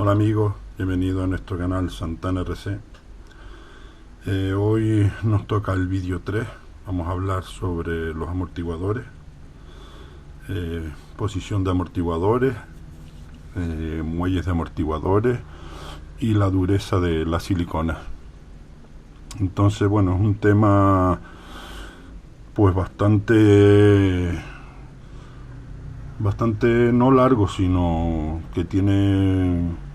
Hola amigos, bienvenidos a nuestro canal Santana RC. Hoy nos toca el vídeo 3. Vamos a hablar sobre los amortiguadores, posición de amortiguadores, muelles de amortiguadores y la dureza de la silicona. Entonces, bueno, es un tema pues bastante no largo, sino que tiene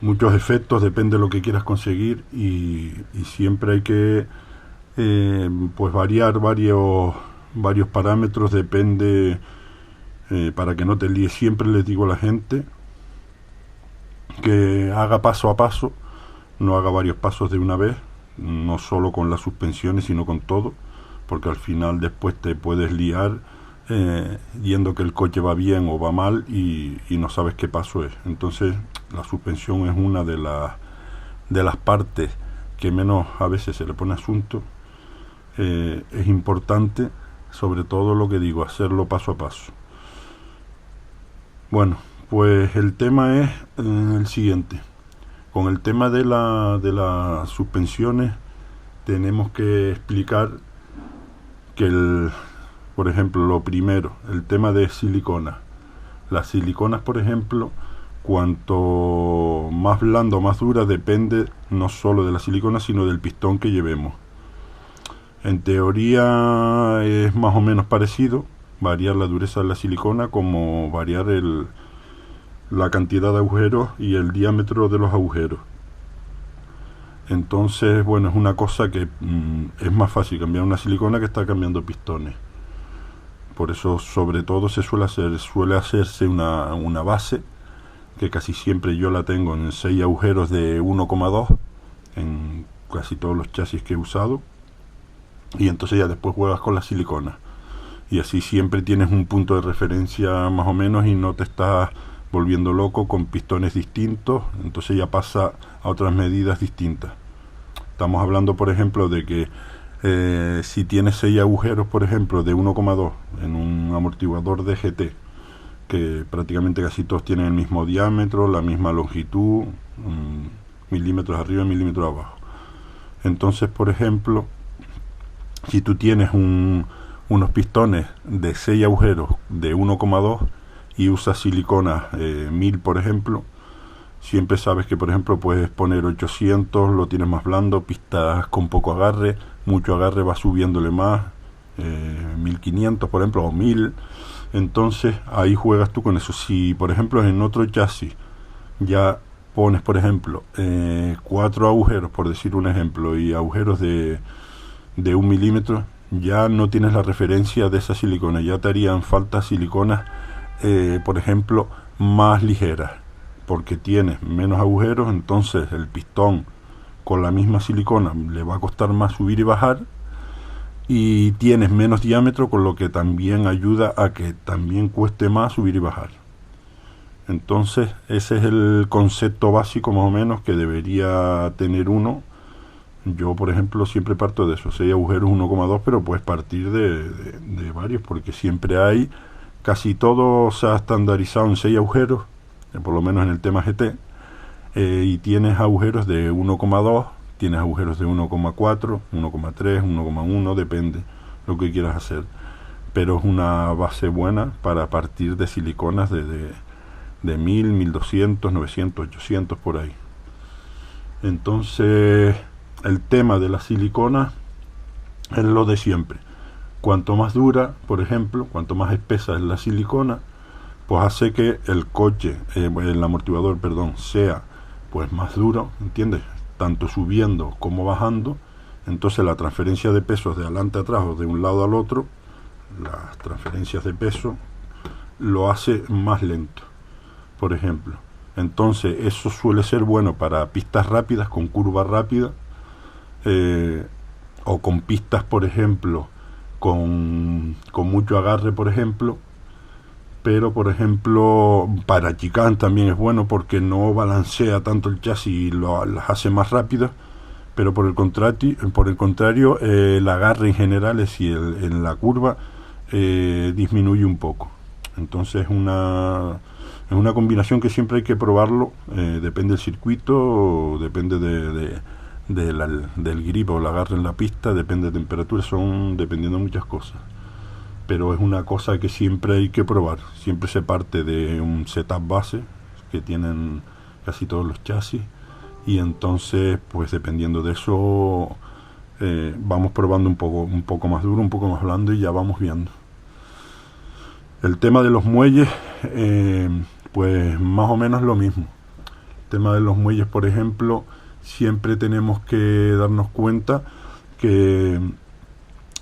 muchos efectos, depende de lo que quieras conseguir, y siempre hay que pues variar varios parámetros, depende, para que no te líes. Siempre les digo a la gente que haga paso a paso, no haga varios pasos de una vez, no solo con las suspensiones sino con todo, porque al final después te puedes liar yendo que el coche va bien o va mal y no sabes qué paso es. Entonces la suspensión es una de las partes que menos a veces se le pone asunto. Es importante, sobre todo lo que digo, hacerlo paso a paso. Bueno, pues el tema es el siguiente. Con el tema de las suspensiones tenemos que explicar que por ejemplo, lo primero, el tema de silicona. Las siliconas, por ejemplo, cuanto más blanda o más dura, depende no solo de la silicona, sino del pistón que llevemos. En teoría es más o menos parecido, variar la dureza de la silicona como variar la cantidad de agujeros y el diámetro de los agujeros. Entonces, bueno, es una cosa que es más fácil cambiar una silicona que estar cambiando pistones. Por eso, sobre todo, suele hacerse una base, que casi siempre yo la tengo en 6 agujeros de 1,2 en casi todos los chasis que he usado, y entonces ya después juegas con la silicona, y así siempre tienes un punto de referencia más o menos y no te estás volviendo loco con pistones distintos. Entonces ya pasa a otras medidas distintas. Estamos hablando, por ejemplo, de que si tienes 6 agujeros, por ejemplo, de 1,2 en un amortiguador de GT, que prácticamente casi todos tienen el mismo diámetro, la misma longitud, milímetros arriba y milímetros abajo. Entonces, por ejemplo, si tú tienes unos pistones de 6 agujeros de 1,2 y usas silicona 1000, por ejemplo, siempre sabes que, por ejemplo, puedes poner 800, lo tienes más blando, pistas con poco agarre, mucho agarre, va subiéndole más, 1500, por ejemplo, o 1000. Entonces ahí juegas tú con eso. Si, por ejemplo, en otro chasis ya pones, por ejemplo, 4 agujeros, por decir un ejemplo, y agujeros de 1 milímetro, ya no tienes la referencia de esa silicona, ya te harían falta siliconas, por ejemplo, más ligeras, porque tienes menos agujeros. Entonces el pistón con la misma silicona le va a costar más subir y bajar, y tienes menos diámetro, con lo que también ayuda a que también cueste más subir y bajar. Entonces ese es el concepto básico más o menos que debería tener uno. Yo, por ejemplo, siempre parto de eso, 6 agujeros 1,2, pero puedes partir de varios, porque siempre hay, casi todo se ha estandarizado en 6 agujeros, por lo menos en el tema GT, y tienes agujeros de 1,2, tienes agujeros de 1,4, 1,3, 1,1, depende lo que quieras hacer, pero es una base buena para partir de siliconas de 1000, 1200, 900, 800, por ahí. Entonces el tema de la silicona es lo de siempre. Cuanto más dura, por ejemplo, cuanto más espesa es la silicona, pues hace que el coche, el amortiguador, perdón, sea pues más duro, ¿entiendes? Tanto subiendo como bajando. Entonces la transferencia de pesos de adelante a atrás o de un lado al otro, las transferencias de peso, lo hace más lento, por ejemplo. Entonces eso suele ser bueno para pistas rápidas, con curvas rápidas, o con pistas, por ejemplo, con mucho agarre, por ejemplo. Pero, por ejemplo, para chicane también es bueno, porque no balancea tanto el chasis y las hace más rápidas. Pero por el contrario, el agarre en general, es decir, en la curva, disminuye un poco. Entonces Es una combinación que siempre hay que probarlo, depende del circuito, depende del grip o la agarre en la pista, depende de temperatura, son dependiendo de muchas cosas. Pero es una cosa que siempre hay que probar. Siempre se parte de un setup base que tienen casi todos los chasis, y entonces pues dependiendo de eso vamos probando un poco más duro, un poco más blando, y ya vamos viendo. El tema de los muelles, pues más o menos lo mismo. El tema de los muelles, por ejemplo, siempre tenemos que darnos cuenta que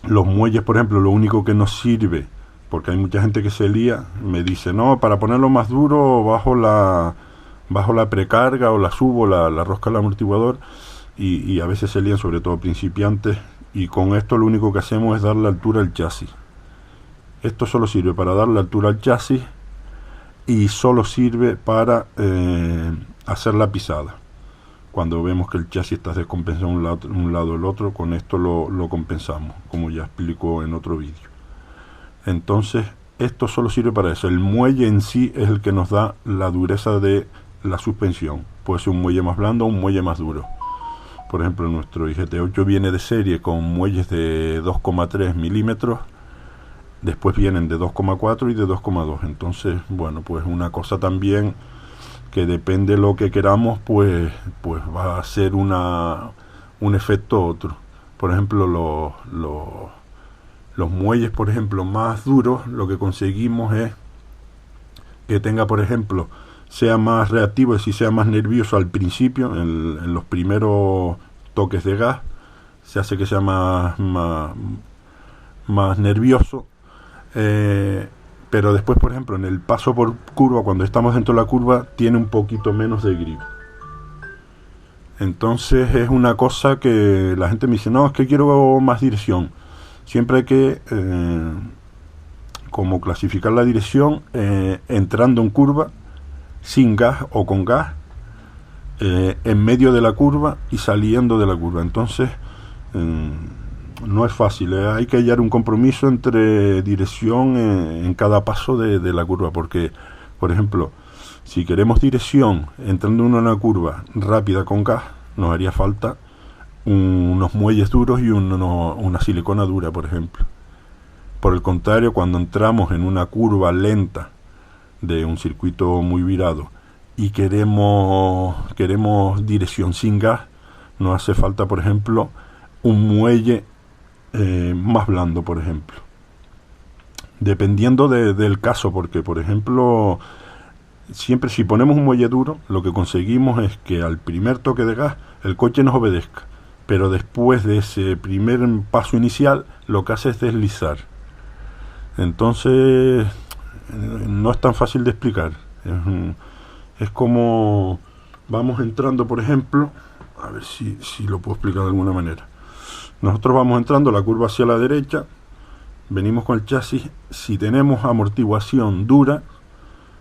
los muelles, por ejemplo, lo único que nos sirve, porque hay mucha gente que se lía, me dice, no, para ponerlo más duro bajo la precarga o la subo, la rosca del amortiguador, y a veces se lían, sobre todo principiantes, y con esto lo único que hacemos es darle altura al chasis. Esto solo sirve para darle altura al chasis y solo sirve para hacer la pisada. Cuando vemos que el chasis está descompensado un lado o el otro, con esto lo compensamos, como ya explico en otro vídeo. Entonces, esto solo sirve para eso. El muelle en sí es el que nos da la dureza de la suspensión. Puede ser un muelle más blando o un muelle más duro. Por ejemplo, nuestro IGT8 viene de serie con muelles de 2,3 milímetros. Después vienen de 2,4 y de 2,2. Entonces, bueno, pues una cosa también que depende de lo que queramos, pues va a ser un efecto otro. Por ejemplo, los muelles, por ejemplo, más duros, lo que conseguimos es que tenga, por ejemplo, sea más reactivo, es decir, sea más nervioso al principio, en los primeros toques de gas, se hace que sea más nervioso. Pero después, por ejemplo, en el paso por curva, cuando estamos dentro de la curva, tiene un poquito menos de grip. Entonces es una cosa que la gente me dice, no, es que quiero más dirección. Siempre hay que como clasificar la dirección entrando en curva, sin gas o con gas, en medio de la curva y saliendo de la curva. Entonces no es fácil, hay que hallar un compromiso entre dirección en cada paso de la curva, porque, por ejemplo, si queremos dirección entrando en una curva rápida con gas, nos haría falta unos muelles duros y una silicona dura, por ejemplo. Por el contrario, cuando entramos en una curva lenta de un circuito muy virado y queremos dirección sin gas, nos hace falta, por ejemplo, un muelle más blando, por ejemplo, dependiendo del caso, porque, por ejemplo, siempre si ponemos un muelle duro, lo que conseguimos es que al primer toque de gas el coche nos obedezca, pero después de ese primer paso inicial lo que hace es deslizar. Entonces no es tan fácil de explicar. Es como vamos entrando, por ejemplo, a ver si lo puedo explicar de alguna manera. Nosotros vamos entrando la curva hacia la derecha, venimos con el chasis. Si tenemos amortiguación dura,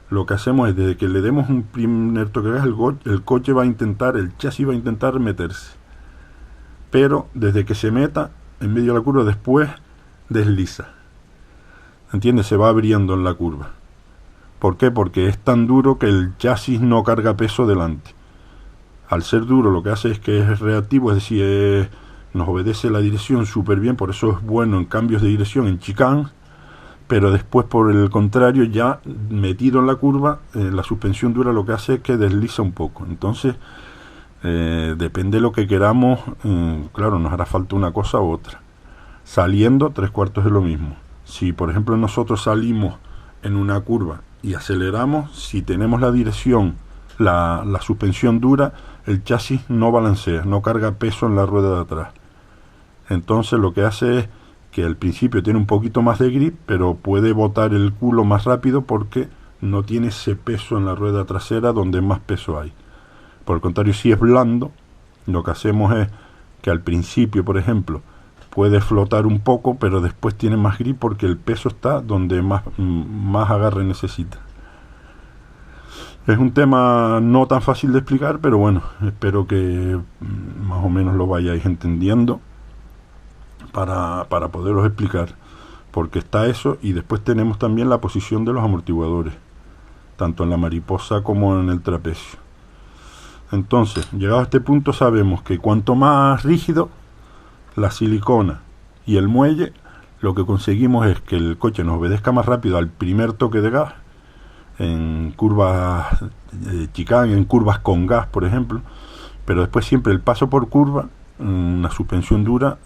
lo que hacemos es, desde que le demos un primer toque de gas, el coche va a intentar, el chasis va a intentar meterse, pero desde que se meta en medio de la curva, después desliza, ¿entiendes? Se va abriendo en la curva. ¿Por qué? Porque es tan duro que el chasis no carga peso delante. Al ser duro, lo que hace es que es reactivo, es decir, nos obedece la dirección súper bien, por eso es bueno en cambios de dirección, en chicane, pero después, por el contrario, ya metido en la curva, la suspensión dura lo que hace es que desliza un poco. Entonces, depende de lo que queramos, claro, nos hará falta una cosa u otra. Saliendo, 3/4 es lo mismo. Si, por ejemplo, nosotros salimos en una curva y aceleramos, si tenemos la dirección, la suspensión dura, el chasis no balancea, no carga peso en la rueda de atrás. Entonces lo que hace es que al principio tiene un poquito más de grip, pero puede botar el culo más rápido porque no tiene ese peso en la rueda trasera donde más peso hay. Por el contrario, si es blando, lo que hacemos es que al principio, por ejemplo, puede flotar un poco, pero después tiene más grip porque el peso está donde más agarre necesita. Es un tema no tan fácil de explicar, pero bueno, espero que más o menos lo vayáis entendiendo para poderos explicar, porque está eso, y después tenemos también la posición de los amortiguadores. tanto en la mariposa como en el trapecio. Entonces, llegado a este punto, sabemos que cuanto más rígido la silicona y el muelle, lo que conseguimos es que el coche nos obedezca más rápido al primer toque de gas, en curvas chicane, en curvas con gas, por ejemplo, pero después siempre el paso por curva, una suspensión dura,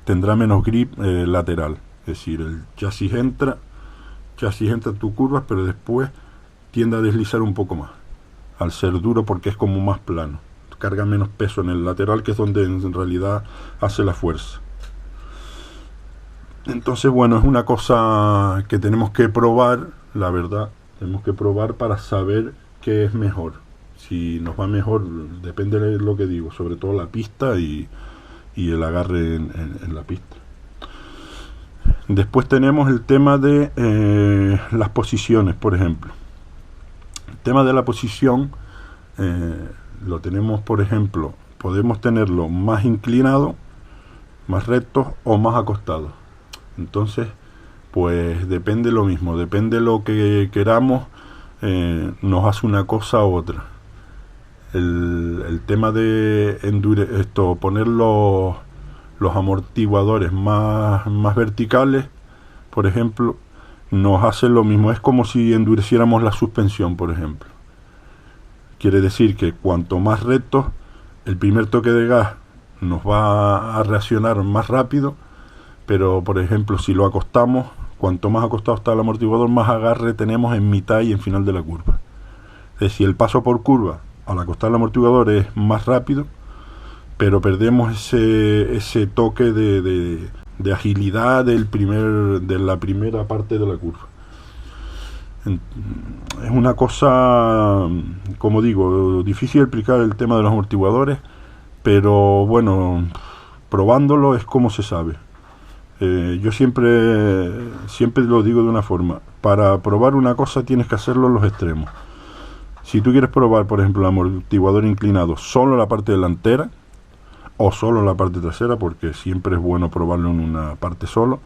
tendrá menos grip lateral. Es decir, el chasis entra en tu curva, pero después tiende a deslizar un poco más, al ser duro, porque es como más plano. Carga menos peso en el lateral, que es donde en realidad hace la fuerza. Entonces, bueno, es una cosa que tenemos que probar, la verdad. Tenemos que probar para saber qué es mejor. Si nos va mejor, depende de lo que digo, sobre todo la pista y el agarre en la pista. Después tenemos el tema de las posiciones, por ejemplo. El tema de la posición lo tenemos, por ejemplo, podemos tenerlo más inclinado, más recto o más acostado. Entonces, pues depende lo mismo, depende lo que queramos, nos hace una cosa u otra. El tema de poner los amortiguadores más verticales, por ejemplo, nos hace lo mismo. Es como si endureciéramos la suspensión, por ejemplo. Quiere decir que cuanto más recto, el primer toque de gas nos va a reaccionar más rápido, pero por ejemplo, si lo acostamos, cuanto más acostado está el amortiguador, más agarre tenemos en mitad y en final de la curva. Es decir, el paso por curva al acostar el amortiguador es más rápido, pero perdemos ese toque de agilidad de la primera parte de la curva. Es una cosa, como digo, difícil de explicar el tema de los amortiguadores, pero bueno, probándolo es como se sabe. Yo siempre lo digo de una forma: para probar una cosa tienes que hacerlo en los extremos. Si tú quieres probar, por ejemplo, el amortiguador inclinado solo en la parte delantera o solo en la parte trasera, porque siempre es bueno probarlo en una parte solo,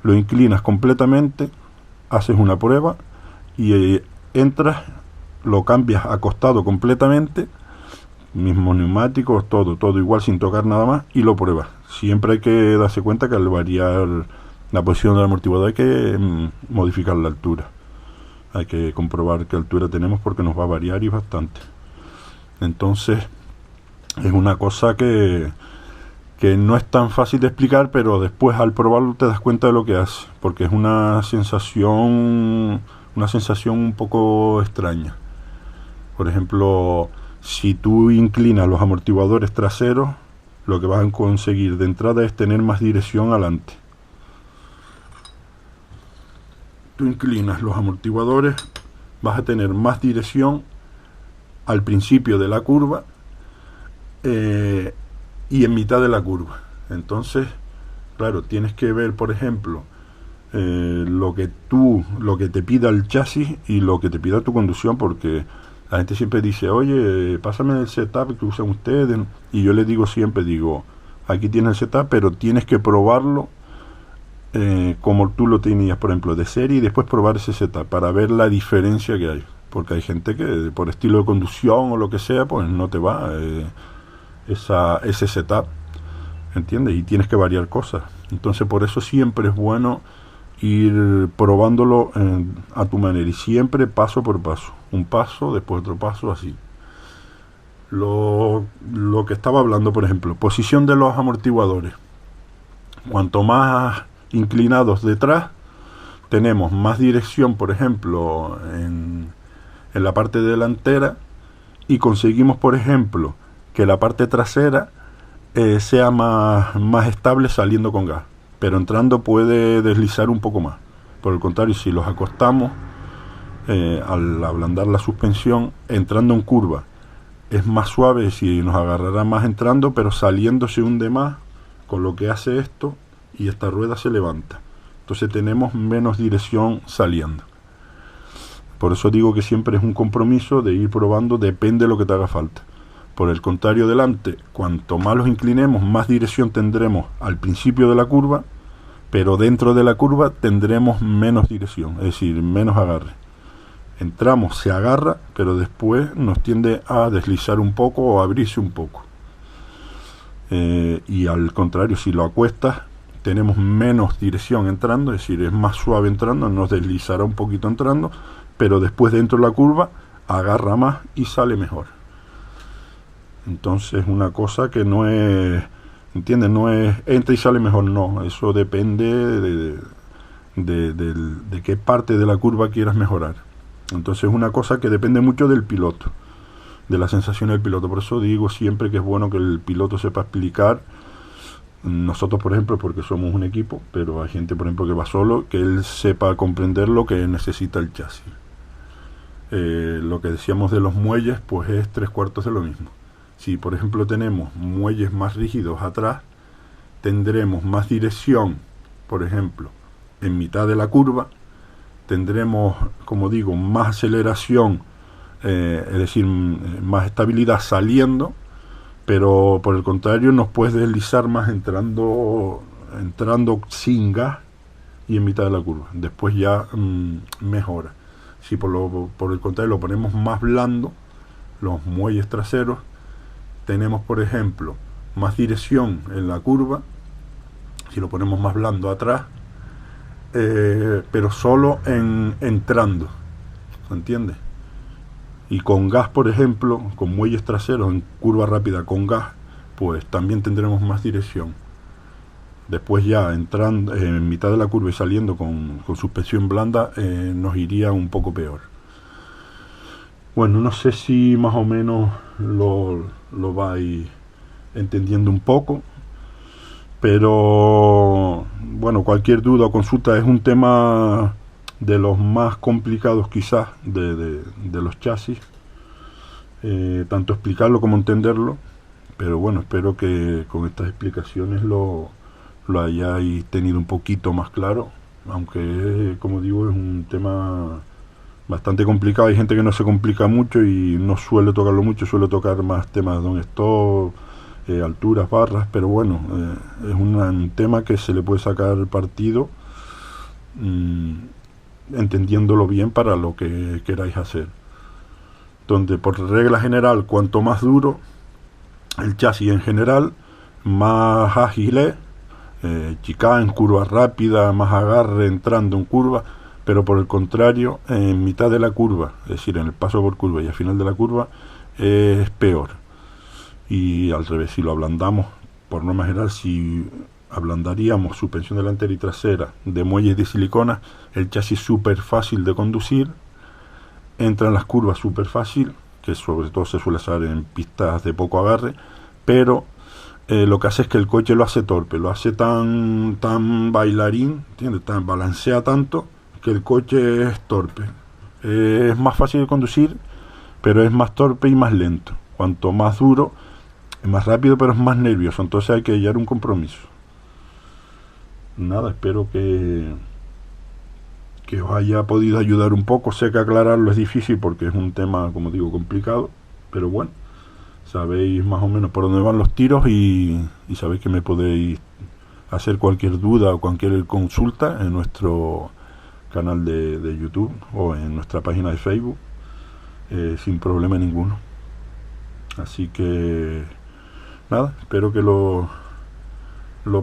lo inclinas completamente, haces una prueba y entras, lo cambias acostado completamente, mismos neumáticos, todo igual, sin tocar nada más, y lo pruebas. Siempre hay que darse cuenta que al variar la posición del amortiguador hay que modificar la altura. Hay que comprobar qué altura tenemos, porque nos va a variar y bastante. Entonces, es una cosa que no es tan fácil de explicar, pero después al probarlo te das cuenta de lo que hace, porque es una sensación un poco extraña. Por ejemplo, si tú inclinas los amortiguadores traseros, lo que vas a conseguir de entrada es tener más dirección adelante. Tú inclinas los amortiguadores, vas a tener más dirección al principio de la curva y en mitad de la curva. Entonces, claro, tienes que ver, por ejemplo, lo que te pida el chasis y lo que te pida tu conducción, porque la gente siempre dice: oye, pásame el setup que usan ustedes, y yo les digo siempre, aquí tienes el setup, pero tienes que probarlo como tú lo tenías, por ejemplo, de serie, y después probar ese setup para ver la diferencia que hay, porque hay gente que por estilo de conducción o lo que sea, pues no te va ese setup, ¿entiendes? Y tienes que variar cosas. Entonces, por eso siempre es bueno ir probándolo a tu manera, y siempre paso por paso, un paso, después otro paso, así. Lo que estaba hablando, por ejemplo, posición de los amortiguadores. Cuanto más inclinados detrás, tenemos más dirección, por ejemplo, en la parte delantera, y conseguimos, por ejemplo, que la parte trasera sea más estable saliendo con gas, pero entrando puede deslizar un poco más. Por el contrario, si los acostamos, al ablandar la suspensión, entrando en curva es más suave, si nos agarrará más entrando, pero saliendo se hunde más, con lo que hace esto, y esta rueda se levanta. Entonces tenemos menos dirección saliendo. Por eso digo que siempre es un compromiso de ir probando, depende de lo que te haga falta. Por el contrario, delante, cuanto más los inclinemos, más dirección tendremos al principio de la curva, pero dentro de la curva tendremos menos dirección, es decir, menos agarre. entramos, se agarra, pero después nos tiende a deslizar un poco o a abrirse un poco. Y al contrario, si lo acuestas, tenemos menos dirección entrando, es decir, es más suave entrando, nos deslizará un poquito entrando, pero después dentro de la curva agarra más y sale mejor. Entonces una cosa que no es, ¿entiendes? No es entra y sale mejor, no, eso depende de qué parte de la curva quieras mejorar. Entonces es una cosa que depende mucho del piloto, de la sensación del piloto. Por eso digo siempre que es bueno que el piloto sepa explicar. Nosotros, por ejemplo, porque somos un equipo, pero hay gente, por ejemplo, que va solo, que él sepa comprender lo que necesita el chasis. Lo que decíamos de los muelles, pues es 3/4 de lo mismo. Si, por ejemplo, tenemos muelles más rígidos atrás, tendremos más dirección, por ejemplo, en mitad de la curva, tendremos, como digo, más aceleración, es decir, más estabilidad saliendo, pero por el contrario nos puedes deslizar más entrando sin gas y en mitad de la curva. Después ya mejora. Si por el contrario lo ponemos más blando, los muelles traseros, tenemos, por ejemplo, más dirección en la curva. Si lo ponemos más blando atrás, pero solo entrando, ¿se entiende? Y con gas, por ejemplo, con muelles traseros en curva rápida con gas, pues también tendremos más dirección. Después ya entrando en mitad de la curva y saliendo con suspensión blanda, nos iría un poco peor. Bueno, no sé si más o menos lo vais entendiendo un poco, pero bueno, cualquier duda o consulta, es un tema de los más complicados quizás de los chasis, tanto explicarlo como entenderlo, pero bueno, espero que con estas explicaciones lo hayáis tenido un poquito más claro, aunque como digo es un tema bastante complicado. Hay gente que no se complica mucho y no suele tocarlo mucho, suele tocar más temas de un stop, alturas, barras, pero bueno, es un tema que se le puede sacar partido entendiéndolo bien para lo que queráis hacer. Donde por regla general, cuanto más duro el chasis en general, más ágil es, chicane en curva rápida, más agarre entrando en curva, pero por el contrario, en mitad de la curva, es decir, en el paso por curva y al final de la curva, es peor. Y al revés, si lo ablandamos, por norma general, si ablandaríamos suspensión delantera y trasera de muelles de silicona, el chasis es súper fácil de conducir, entra en las curvas súper fácil, que sobre todo se suele hacer en pistas de poco agarre, pero lo que hace es que el coche lo hace torpe, lo hace tan bailarín, ¿entiendes? Balancea tanto que el coche es torpe. Es más fácil de conducir, pero es más torpe y más lento. Cuanto más duro, es más rápido, pero es más nervioso. Entonces hay que hallar un compromiso. Nada, espero que os haya podido ayudar un poco. Sé que aclararlo es difícil porque es un tema, como digo, complicado, pero bueno, sabéis más o menos por dónde van los tiros y sabéis que me podéis hacer cualquier duda o cualquier consulta en nuestro canal de YouTube o en nuestra página de Facebook, sin problema ninguno. Así que nada, espero que lo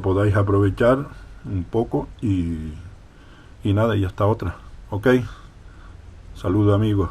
podáis aprovechar un poco y nada, y hasta otra. Ok, saludos amigos.